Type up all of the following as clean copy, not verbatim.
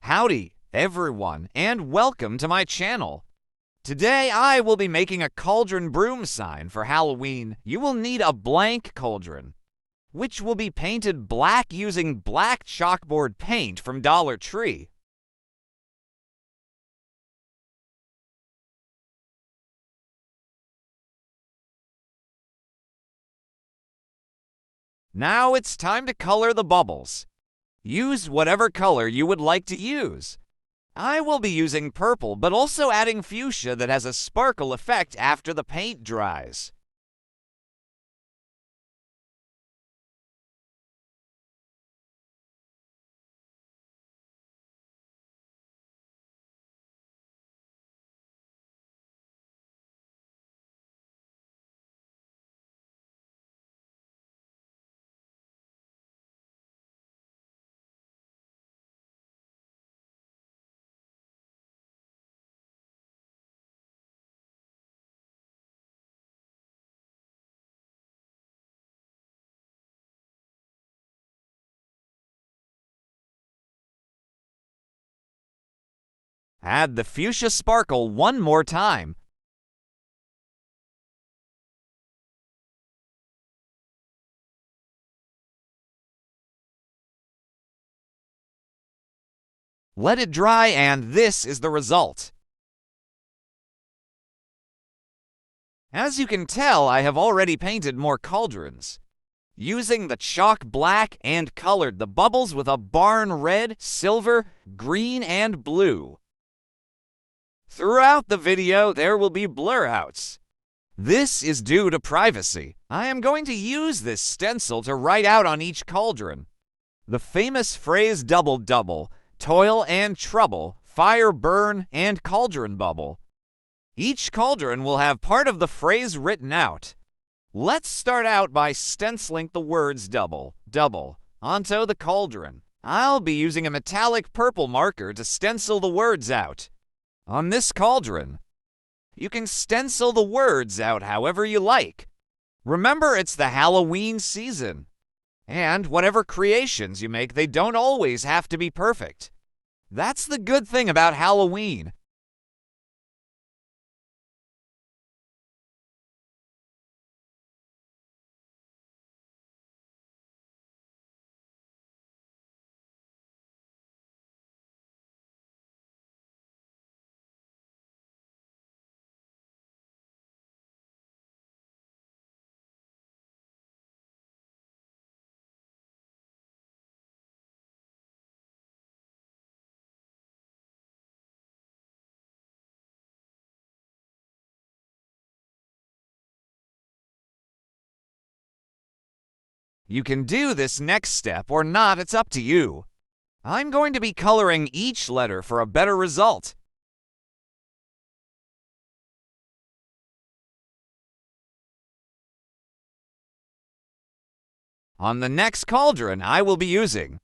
Howdy, everyone, and welcome to my channel. Today I will be making a cauldron broom sign for Halloween. You will need a blank cauldron, which will be painted black using black chalkboard paint from Dollar Tree. Now it's time to color the bubbles. Use whatever color you would like to use. I will be using purple, but also adding fuchsia that has a sparkle effect after the paint dries. Add the fuchsia sparkle one more time. Let it dry, and this is the result. As you can tell, I have already painted more cauldrons, using the chalk black and colored the bubbles with a barn red, silver, green, and blue. Throughout the video, there will be blur-outs. This is due to privacy. I am going to use this stencil to write out on each cauldron the famous phrase double-double, toil and trouble, fire burn, and cauldron bubble. Each cauldron will have part of the phrase written out. Let's start out by stenciling the words double, double onto the cauldron. I'll be using a metallic purple marker to stencil the words out. On this cauldron, you can stencil the words out however you like. Remember, it's the Halloween season. And whatever creations you make, they don't always have to be perfect. That's the good thing about Halloween. You can do this next step or not, it's up to you. I'm going to be coloring each letter for a better result. On the next cauldron, I will be using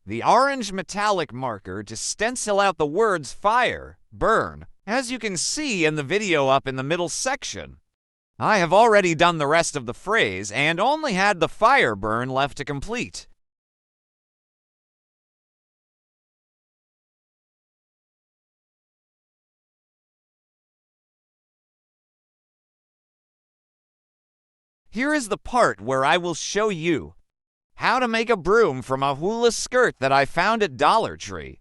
the orange metallic marker to stencil out the words fire, burn, as you can see in the video up in the middle section. I have already done the rest of the phrase and only had the fire burn left to complete. Here is the part where I will show you how to make a broom from a hula skirt that I found at Dollar Tree.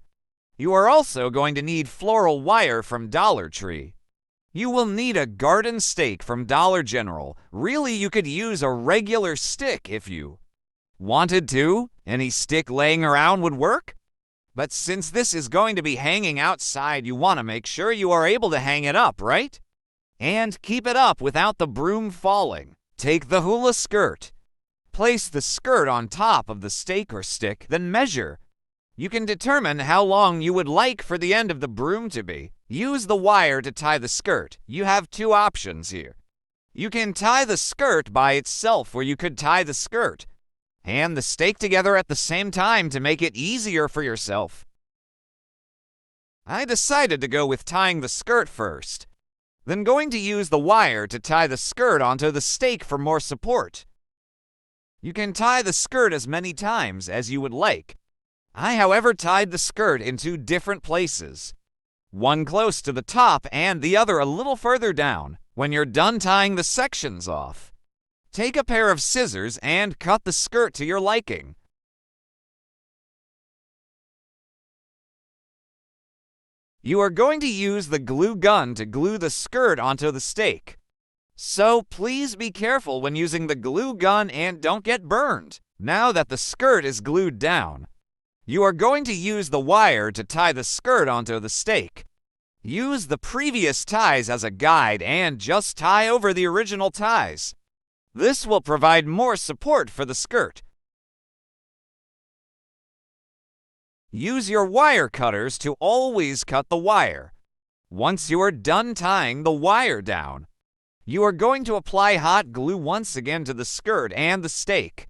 You are also going to need floral wire from Dollar Tree. You will need a garden stake from Dollar General. Really, you could use a regular stick if you wanted to. Any stick laying around would work. But since this is going to be hanging outside, you want to make sure you are able to hang it up, right? And keep it up without the broom falling. Take the hula skirt. Place the skirt on top of the stake or stick, then measure. You can determine how long you would like for the end of the broom to be. Use the wire to tie the skirt. You have two options here. You can tie the skirt by itself, or you could tie the skirt and the stake together at the same time to make it easier for yourself. I decided to go with tying the skirt first, then going to use the wire to tie the skirt onto the stake for more support. You can tie the skirt as many times as you would like. I, however, tied the skirt in two different places, one close to the top and the other a little further down. When you're done tying the sections off, take a pair of scissors and cut the skirt to your liking. You are going to use the glue gun to glue the skirt onto the stake. So please be careful when using the glue gun and don't get burned. Now that the skirt is glued down, you are going to use the wire to tie the skirt onto the stake. Use the previous ties as a guide and just tie over the original ties. This will provide more support for the skirt. Use your wire cutters to always cut the wire. Once you are done tying the wire down, you are going to apply hot glue once again to the skirt and the stake.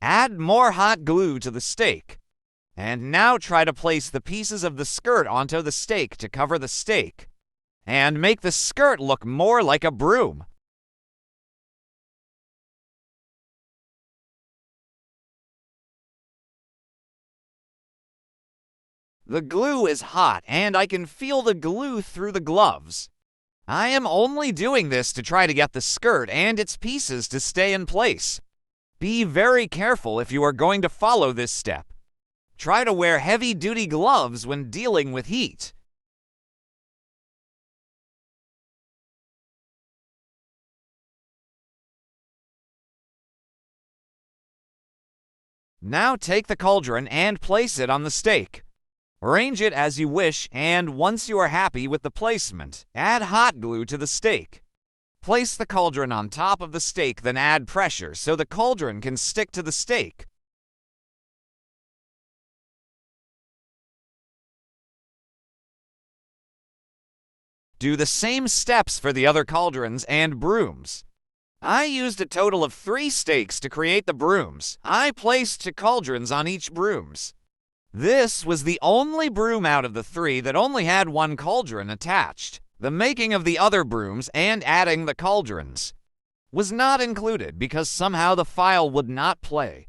Add more hot glue to the stake. And now try to place the pieces of the skirt onto the stake to cover the stake, and make the skirt look more like a broom. The glue is hot and I can feel the glue through the gloves. I am only doing this to try to get the skirt and its pieces to stay in place. Be very careful if you are going to follow this step. Try to wear heavy-duty gloves when dealing with heat. Now take the cauldron and place it on the stake. Arrange it as you wish, and once you are happy with the placement, add hot glue to the stake. Place the cauldron on top of the stake, then add pressure so the cauldron can stick to the stake. Do the same steps for the other cauldrons and brooms. I used a total of 3 stakes to create the brooms. I placed 2 cauldrons on each brooms. This was the only broom out of the 3 that only had 1 cauldron attached. The making of the other brooms and adding the cauldrons was not included because somehow the file would not play.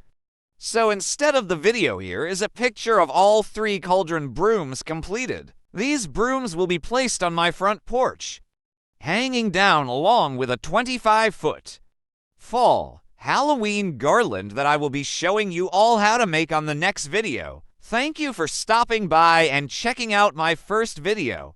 So instead of the video, here is a picture of all 3 cauldron brooms completed. These brooms will be placed on my front porch, hanging down along with a 25-foot fall Halloween garland that I will be showing you all how to make on the next video. Thank you for stopping by and checking out my first video.